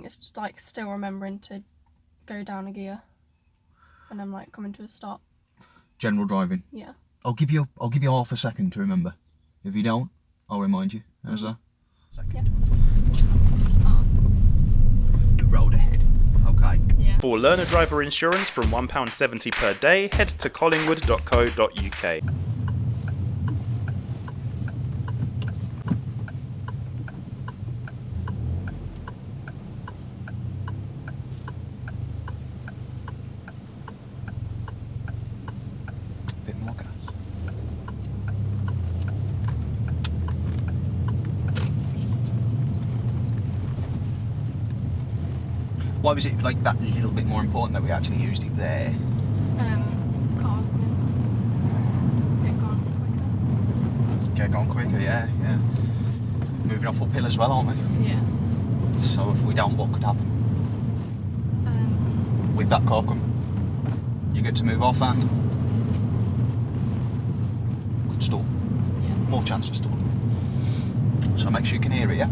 It's just like still remembering to go down a gear when I'm like coming to a stop. General driving? Yeah. I'll give you half a second to remember. If you don't, I'll remind you. How's that? Second. Yeah. The road ahead. Okay. Yeah. For learner driver insurance from £1.70 per day, head to collingwood.co.uk. Bit more gas. Why was it like that little bit more important that we actually used it there? Because cars come in. Get gone quicker, yeah. Moving off uphill as well, aren't we? Yeah. So if we don't, what could happen? With that car coming, you get to move off and could stall. Yeah. More chance of stalling. So make sure you can hear it, yeah?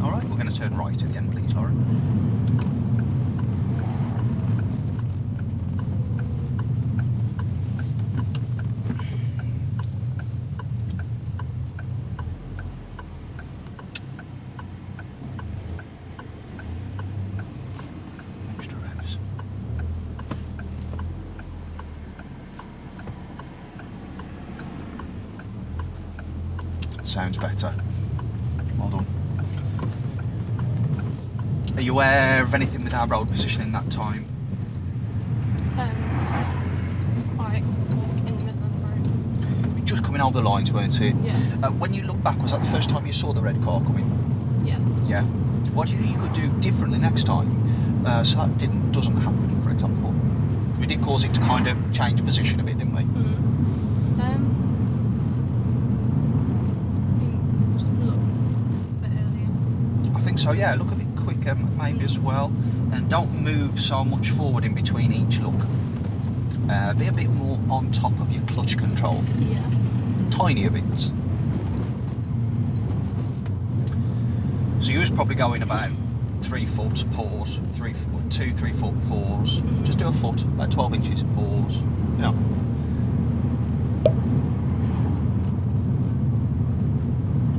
Alright, we're going to turn right at the end, please, Lauren. Extra revs. Sounds better. Well done. Are you aware of anything with our road positioning that time? It's quite in the middle of the road. Just coming over the lines, weren't it? Yeah. When you look back, was that the first time you saw the red car coming? Yeah. Yeah. What do you think you could do differently next time so that doesn't happen, for example? We did cause it to kind of change position a bit, didn't we? Just look a bit earlier. I think so, yeah. Look a bit quicker maybe as well. And don't move so much forward in between each look. Be a bit more on top of your clutch control. Yeah. Tinier bits. So you was probably going about 3 foot pause, 3 foot pause. Just do a foot, about 12 inches pause. Yeah.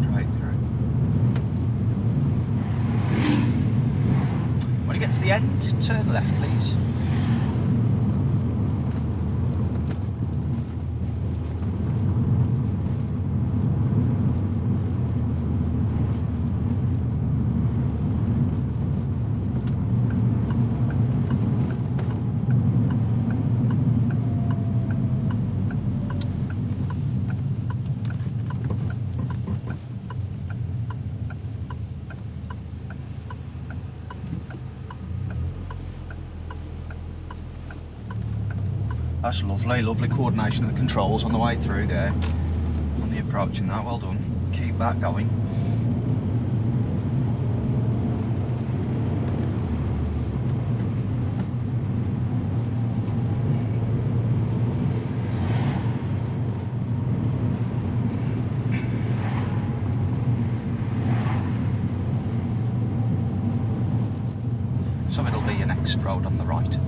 Straight through. When you get to the end, just turn left, please. That's lovely coordination of the controls on the way through there, on the approach and that, well done. Keep that going. So it'll be your next road on the right.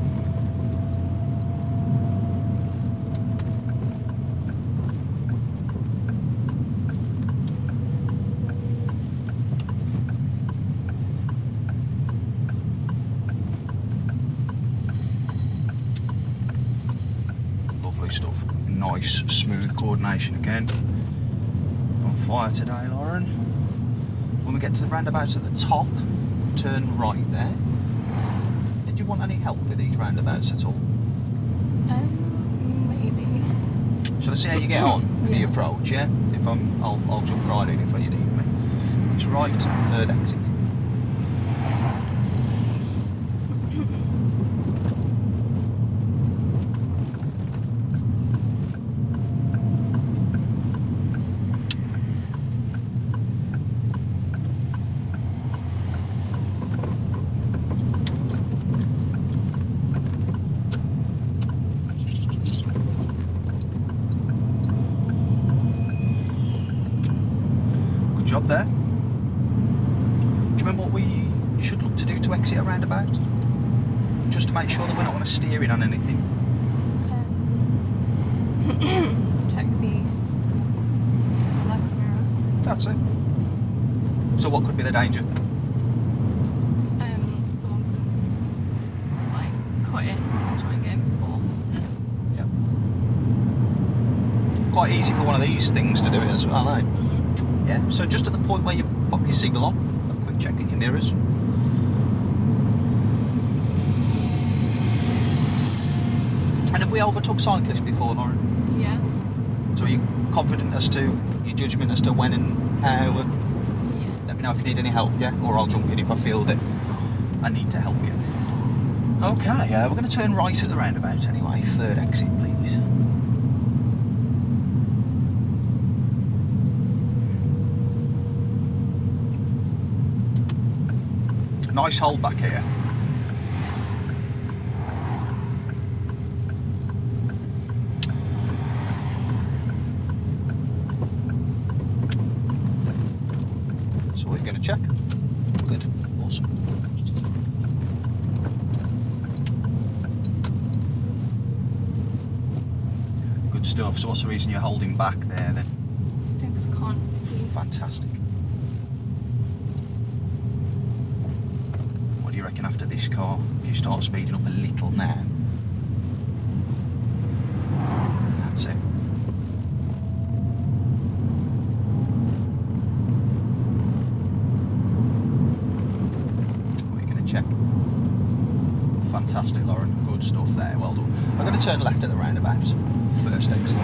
Lovely stuff. Nice, smooth coordination again. On fire today, Lauren. When we get to the roundabouts at the top, turn right there. Did you want any help with these roundabouts at all? Maybe. Shall I see how you get on with the approach, yeah? If I'll jump right in if you need me. It's right, third exit. Good job there. exit a roundabout? Just to make sure that we're not going to steer in on anything. Check the left mirror. That's it. So what could be the danger? Someone could like cut in and try and get in before. Yeah. Quite easy for one of these things to do it as well, eh? Yeah. So just at the point where you pop your signal on, a quick check in your mirrors. And have we overtook cyclists before, Lauren? Yeah. So are you confident as to your judgment as to when and how? Yeah. Let me know if you need any help, yeah? Or I'll jump in if I feel that I need to help you. Okay, we're going to turn right at the roundabout anyway. Third exit, please. Nice hold back here. So what are you going to check? Good, awesome. Good stuff. So what's the reason you're holding back there then? Because I can't see. Fantastic. What do you reckon after this car? If you start speeding up a little now. That's it. What are you going to check? Fantastic, Lauren. Good stuff there. Well done. I'm going to turn left at the roundabout. First exit.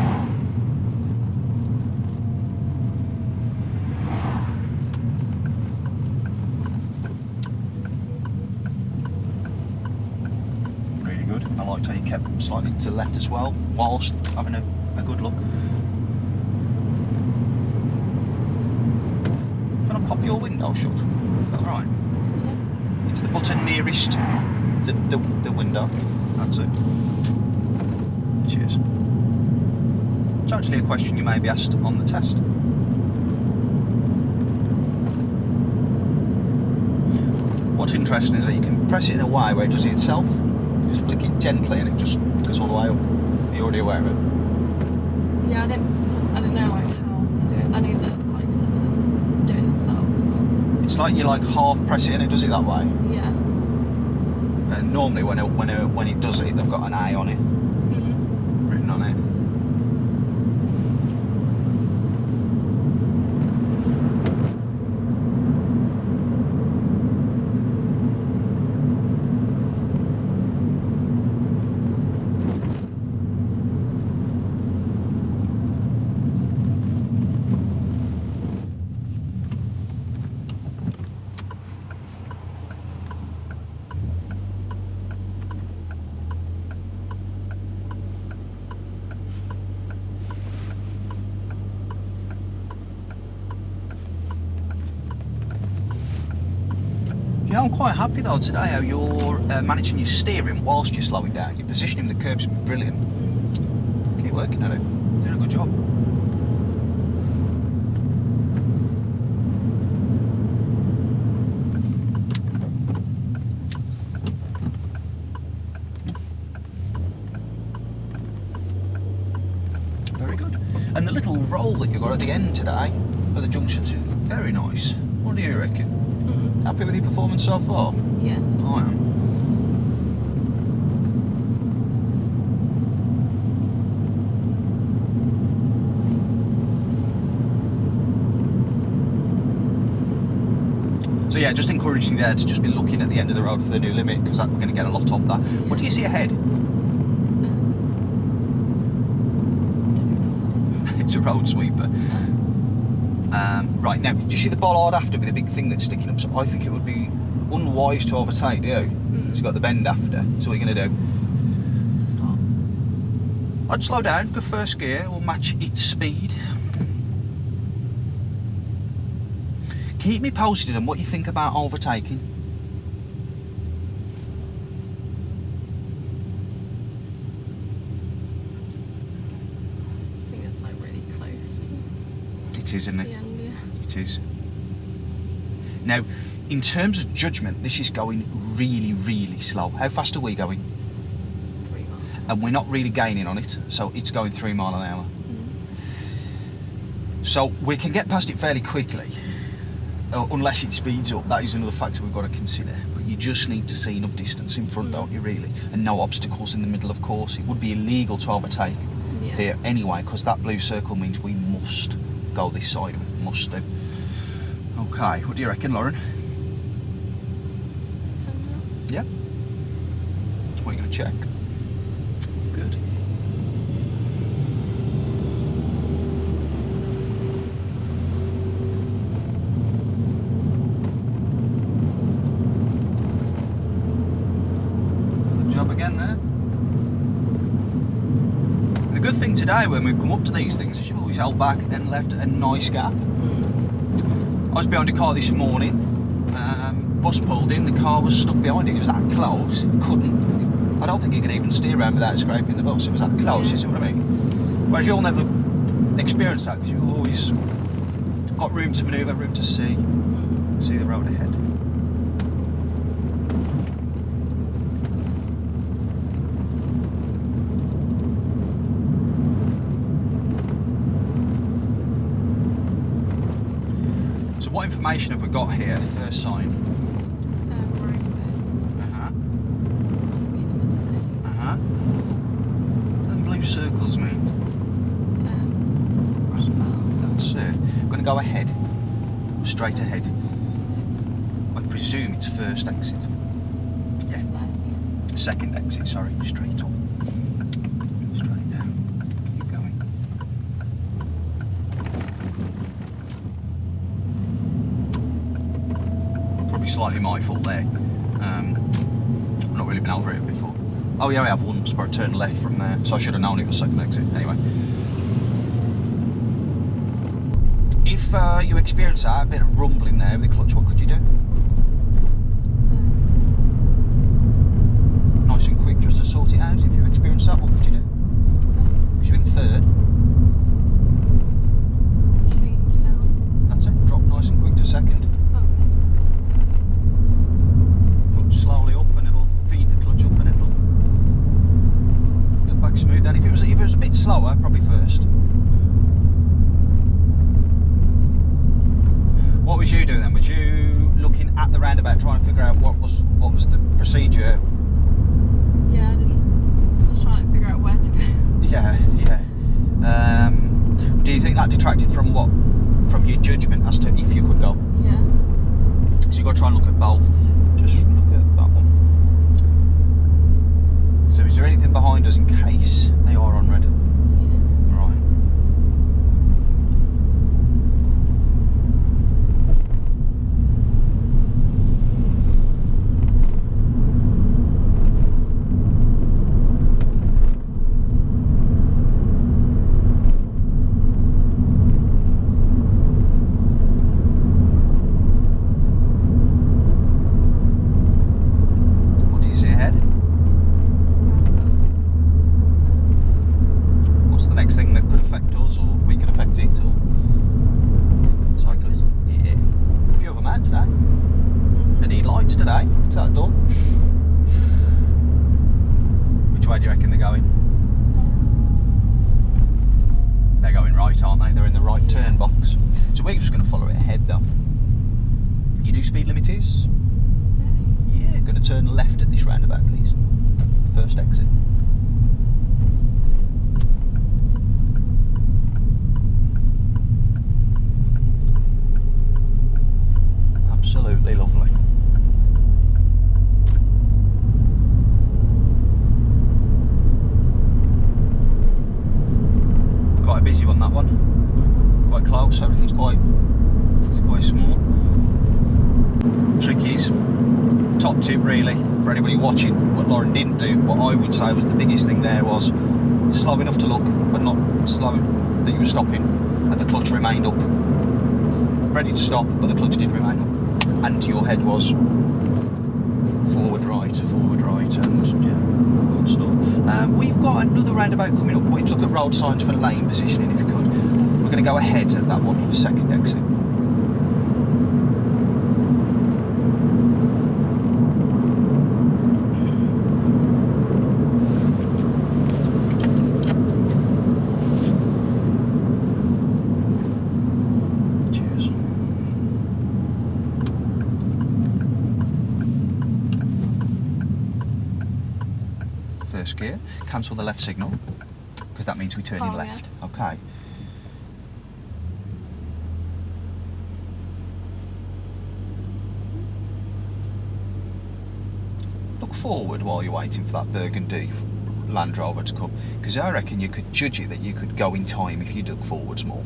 Really good. I liked how you kept slightly to the left as well, whilst having a good look. Can I pop your window shut? Is that alright? Yeah. It's the button nearest the window. That's it. Cheers. It's actually a question you may be asked on the test. What's interesting is that you can press it in a way where it does it itself. You just flick it gently and it just goes all the way up. Are you already aware of it? Yeah, I didn't know like how to do it. I knew that like some of them do it themselves, but It's like you like half press it and it does it that way. yeah. And normally when it does it, they've got an A on it, written on it. You know, I'm quite happy though today how you're managing your steering whilst you're slowing down. Your positioning of the curb's been brilliant. Keep working at it. Doing a good job. Very good. And the little roll that you got at the end today for the junctions is very nice. What do you reckon? Happy with your performance so far? Yeah. I am. So yeah, just encouraging you there to just be looking at the end of the road for the new limit, because we're going to get a lot of that. What do you see ahead? It's a road sweeper. Right, now, do you see the bollard after with the big thing that's sticking up? So I think it would be unwise to overtake, do you? It's got the bend after. So what are you going to do? Stop. I'd slow down, go first gear, we'll match its speed. Keep me posted on what you think about overtaking. I think it's like really close to It is, isn't the it? end, yeah. It is. Now, In terms of judgment, this is going really, really slow. How fast are we going? 3 miles. And we're not really gaining on it, so it's going 3 mile an hour. So we can get past it fairly quickly, unless it speeds up. That is another factor we've got to consider. But you just need to see enough distance in front, don't you, really? And no obstacles in the middle, of course. It would be illegal to overtake here anyway, because that blue circle means we must go this side of it. Must do. Okay, what do you reckon, Lauren? Yeah? What are you going to check? Good. Good job again there. The good thing today when we've come up to these things is you've always held back and left a nice gap. I was behind a car this morning. Bus pulled in, the car was stuck behind it. It was that close, couldn't. I don't think you could even steer around without scraping the bus. It was that close, you see what I mean? Whereas you'll never experience that because you've always got room to manoeuvre, room to see the road ahead. So what information have we got here? First sign. Circles mean? That's it. I'm going to go ahead, straight ahead. I presume it's first exit. Yeah. Second exit, sorry, straight up. Straight down. Keep going. Probably slightly my fault there. I've not really been over it before. Oh yeah, I have once, but I turned left from there, so I should have known it was second exit. Anyway. If you experience that, a bit of rumbling there with the clutch, what could you do? Nice and quick just to sort it out. If you experience that, what could you do? Because you're in third. Change down. That's it, drop nice and quick to second. Clutch slowly up and it'll feed the clutch up and it'll back smooth. Then if it was a bit slower, probably first. What was you doing then? Was you looking at the roundabout trying to figure out what was the procedure? Yeah, I was trying to figure out where to go. Yeah. Do you think that detracted from what? From your judgment as to if you could go? Yeah. So you've got to try and look at both. Just look at that one. So is there anything behind us in case they are on red? Yeah. Right. What do you see ahead? What's the next thing that could affect us, or we could affect it, or cyclists? Yeah. A few of them out today. They need lights today. Is that door? Which way do you reckon they're going? They're going right, aren't they? They're in the right turn box. So we're just going to follow it ahead, though. You know speed limit is? Yeah. Going to turn left at this roundabout, please. First exit. Absolutely lovely. Quite a busy one, that one. Quite close, everything's quite small. Trick is, top tip really, for anybody watching, what Lauren didn't do, what I would say was the biggest thing there was slow enough to look, but not slow that you were stopping, and the clutch remained up. Ready to stop, but the clutch did remain up. And your head was forward right, and yeah, good stuff. We've got another roundabout coming up. We'll look at road signs for lane positioning if you could. We're going to go ahead at that one, second exit. first gear. Cancel the left signal, because that means we turn in Oh, left. yeah. Okay. Look forward while you're waiting for that burgundy Land Rover to come, because I reckon you could judge it that you could go in time if you look forwards more.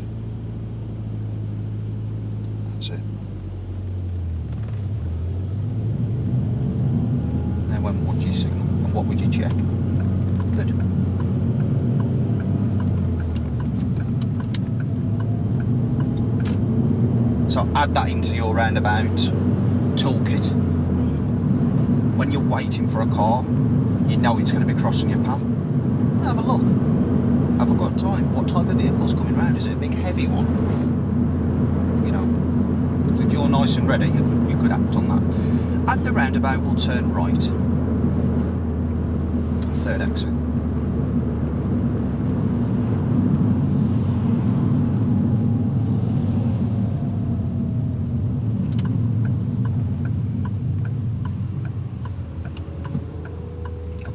That's it. Now when would you signal and what would you check? Good. So add that into your roundabout toolkit. When you're waiting for a car, you know it's going to be crossing your path. Have a look. Have a good time. What type of vehicle's coming round? Is it a big heavy one? You know, if you're nice and ready, you could act on that. At the roundabout, we'll turn right. Third exit.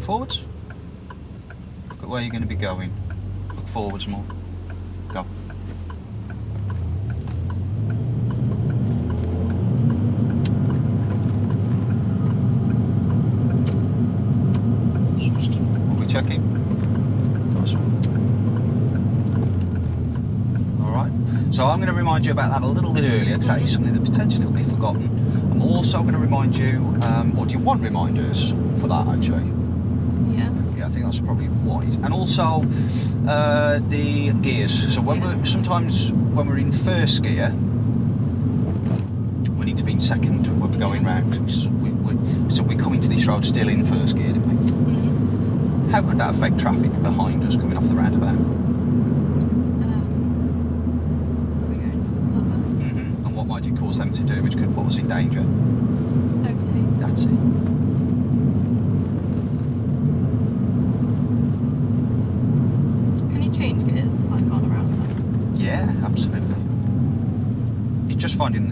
Forwards. Look at where you're going to be going. Look forwards more. Go. Are we checking? Nice one. Alright. So I'm going to remind you about that a little bit earlier, because that is something that potentially will be forgotten. I'm also going to remind you, or do you want reminders for that actually? I think that's probably wise. And also the gears. So sometimes when we're in first gear, we need to be in second when we're going round. So we come into this road still in first gear, didn't we? Mm-hmm. How could that affect traffic behind us coming off the roundabout? We're going slower. Mm-hmm. And what might it cause them to do, which could put us in danger? Overtake. That's it. Change gears like on a roundabout? Yeah, absolutely. It's just finding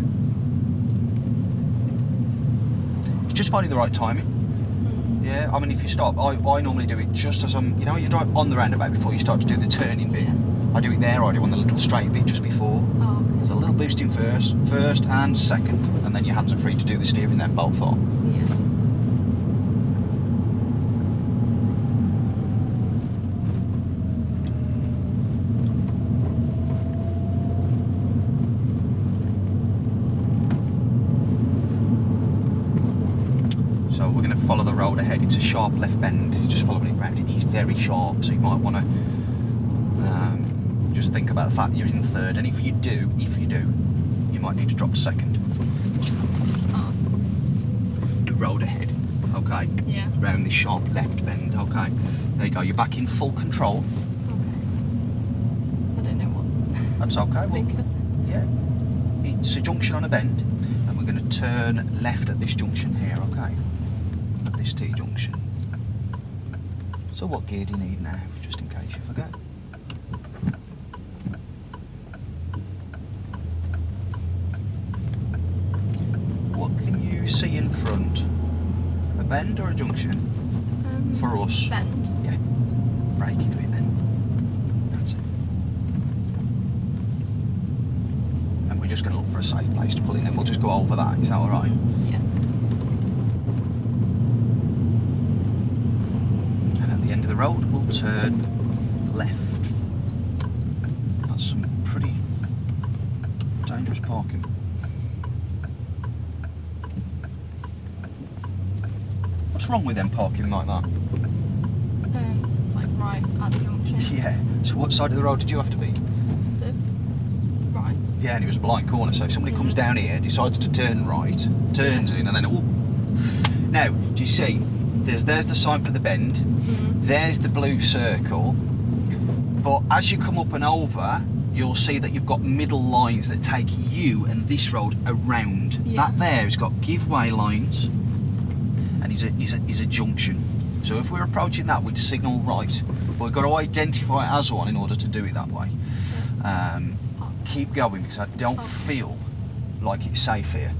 the right timing. Yeah, I mean if you stop, I normally do it just as I'm, you know, you drive on the roundabout before you start to do the turning bit. Yeah. I do it there, or I do on the little straight bit just before. Oh, okay. There's a little boost in first and second, and then your hands are free to do the steering then both are. Yeah. So we're going to follow the road ahead. It's a sharp left bend. Just following it round. It is very sharp, so you might want to just think about the fact that you're in third. And if you do, you might need to drop to second. Oh. The road ahead. Okay. Yeah. Round this sharp left bend. Okay. There you go. You're back in full control. Okay. I don't know what. That's okay. I think Yeah. It's a junction on a bend, and we're going to turn left at this junction here. Okay. At this T junction. So what gear do you need now, just in case you forget? What can you see in front? A bend or a junction? For us? Bend. Yeah. Braking a bit then. That's it. And we're just going to look for a safe place to pull in, and we'll just go over that. Is that alright? Yeah. End of the road, we'll turn left. That's some pretty dangerous parking. What's wrong with them parking like that? It's like right at the junction. Yeah. So what side of the road did you have to be? The right. Yeah, and it was a blind corner, so if somebody comes down here, decides to turn right, turns in, and then Now, do you see? There's the sign for the bend. Mm-hmm. There's the blue circle. But as you come up and over, you'll see that you've got middle lines that take you and this road around. Yeah. That there has got give-way lines, and is a junction. So if we're approaching that, we'd signal right. But we've got to identify it as one in order to do it that way. Keep going, because I don't feel like it's safe here.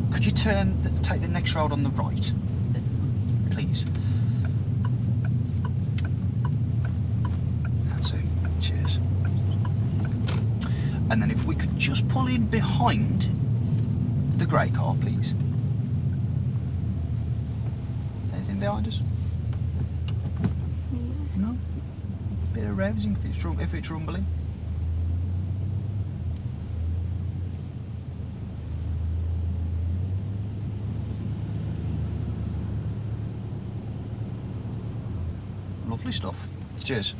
Could you take the next road on the right? please. That's it. Cheers. And then if we could just pull in behind the grey car, please. Anything behind us? No? Bit of revs if it's rumbling. Lovely stuff. Cheers.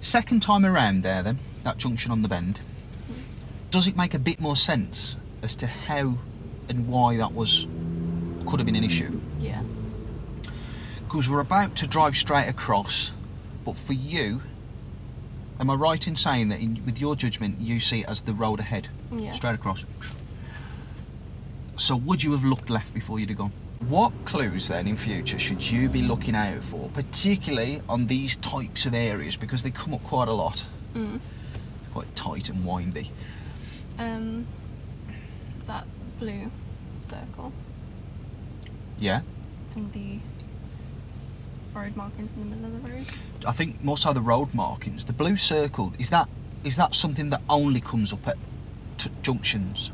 Second time around there then, that junction on the bend, does it make a bit more sense as to how and why that could have been an issue? Yeah. Because we're about to drive straight across, but for you, am I right in saying that with your judgment you see it as the road ahead? Yeah. Straight across. So would you have looked left before you'd have gone? What clues then in future should you be looking out for, particularly on these types of areas, because they come up quite a lot? Quite tight and windy. That blue circle. Yeah. And the road markings in the middle of the road. I think more so the road markings. The blue circle, is that something that only comes up at junctions?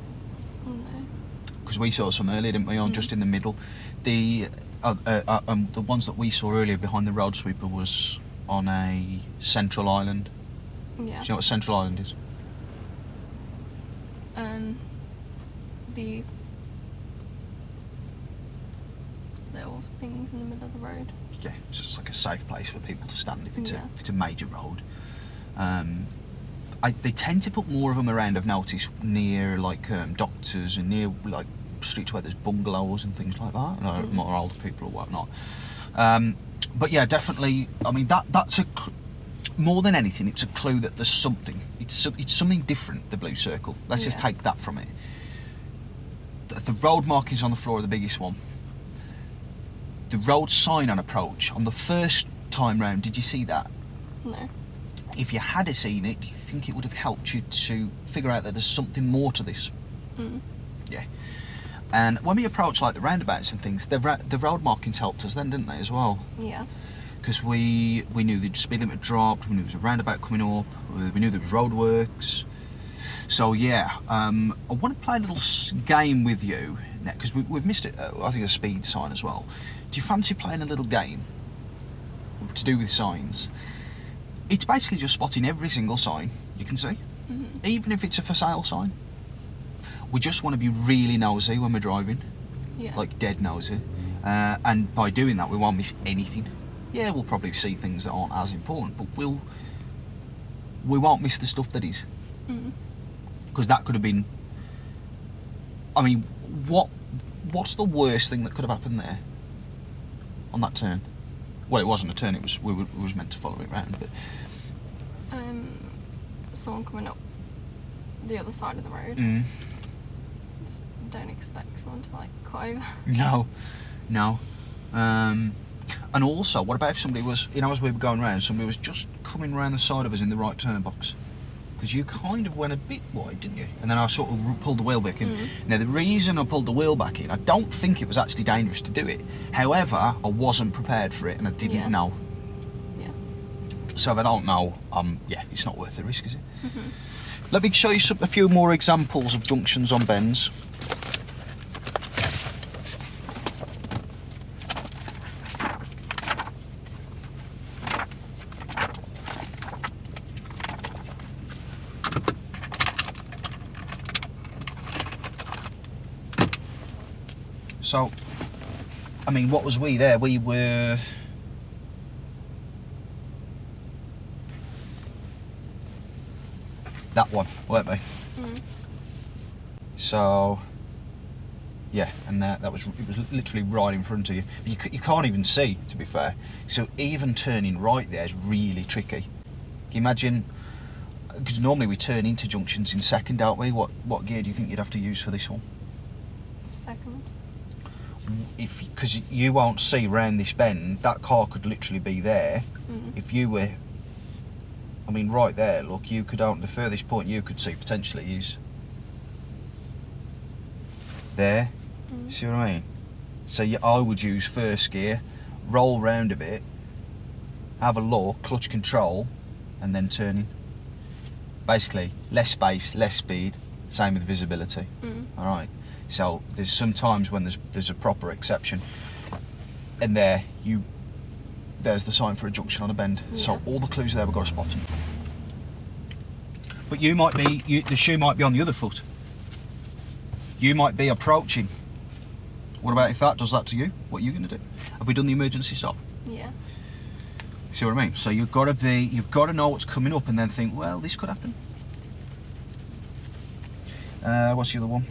No. Because we saw some earlier, didn't we, on just in the middle. The ones that we saw earlier behind the road sweeper was on a central island. Yeah. Do you know what central island is? The little things in the middle of the road. Yeah, it's just like a safe place for people to stand if Yeah. it's a major road. They tend to put more of them around, I've noticed, near like doctors and near like streets where there's bungalows and things like that, more older people or whatnot. But yeah, definitely. I mean, that's more than anything, it's a clue that there's something. It's something different. The blue circle. Let's just take that from it. The road markings on the floor are the biggest one. The road sign on approach on the first time round. Did you see that? No. If you had seen it, do you think it would have helped you to figure out that there's something more to this? Yeah. And when we approach like the roundabouts and things, the road markings helped us then, didn't they, as well? Yeah. Because we knew the speed limit dropped, we knew there was a roundabout coming up, we knew there was roadworks. So yeah, I want to play a little game with you now, because we've missed it. I think a speed sign as well. Do you fancy playing a little game to do with signs? It's basically just spotting every single sign you can see, even if it's a for sale sign. We just want to be really nosy when we're driving, like dead nosy, and by doing that we won't miss anything. Yeah, we'll probably see things that aren't as important, but we won't miss the stuff that is. Because that could have been, I mean, what's the worst thing that could have happened there on that turn? Well, it wasn't a turn, it was meant to follow it round, but someone coming up the other side of the road. Just don't expect someone to like cut over. No. And also, what about if somebody was, as we were going round, somebody was just coming round the side of us in the right turn box? Because you kind of went a bit wide, didn't you? And then I sort of pulled the wheel back in. Now, the reason I pulled the wheel back in, I don't think it was actually dangerous to do it. However, I wasn't prepared for it and I didn't know. Yeah. So if I don't know, yeah, it's not worth the risk, is it? Let me show you a few more examples of junctions on bends. So, I mean, what was we there? We were... that one, weren't we? So, yeah, and it was literally right in front of you. You can't even see, to be fair. So even turning right there is really tricky. Can you imagine? Because normally we turn into junctions in second, don't we? What gear do you think you'd have to use for this one? Second. Because you won't see round this bend, that car could literally be there. If you were, I mean, right there, look, you could, the furthest point you could see potentially is there. See what I mean? So I would use first gear, roll round a bit, have a look, clutch control, and then turning. Basically, less space, less speed, same with visibility. Alright, so there's some times when there's a proper exception, and there's the sign for a junction on a bend. Yeah. So all the clues there, we've got to spot them. But the shoe might be on the other foot. You might be approaching. What about if that does that to you? What are you going to do? Have we done the emergency stop? Yeah. See what I mean? So you've got to know what's coming up and then think, well, this could happen. What's the other one?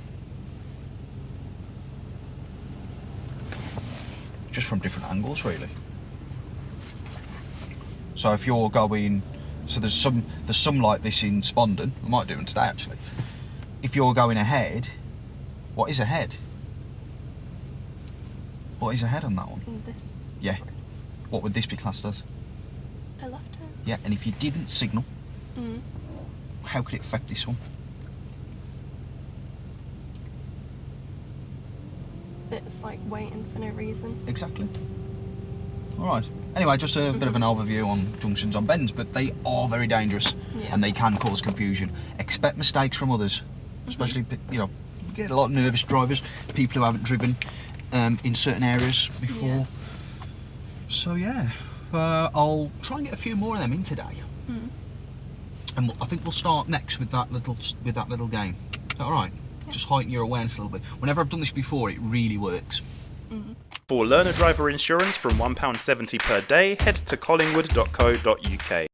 Just from different angles, really. So if you're going, so there's some like this in Spondon. I might do them today actually. If you're going ahead, what is ahead? What is ahead on that one? This. Yeah. What would this be classed as? A left turn. Yeah, and if you didn't signal, how could it affect this one? It's like waiting for no reason. Exactly. Alright. Anyway, just a bit of an overview on junctions on bends, but they are very dangerous and they can cause confusion. Expect mistakes from others, especially, you get a lot of nervous drivers, people who haven't driven in certain areas before. Yeah. So yeah, I'll try and get a few more of them in today. And I think we'll start next with that little game. Is that alright? Yeah. Just heighten your awareness a little bit. Whenever I've done this before, it really works. For learner driver insurance from £1.70 per day, head to collingwood.co.uk.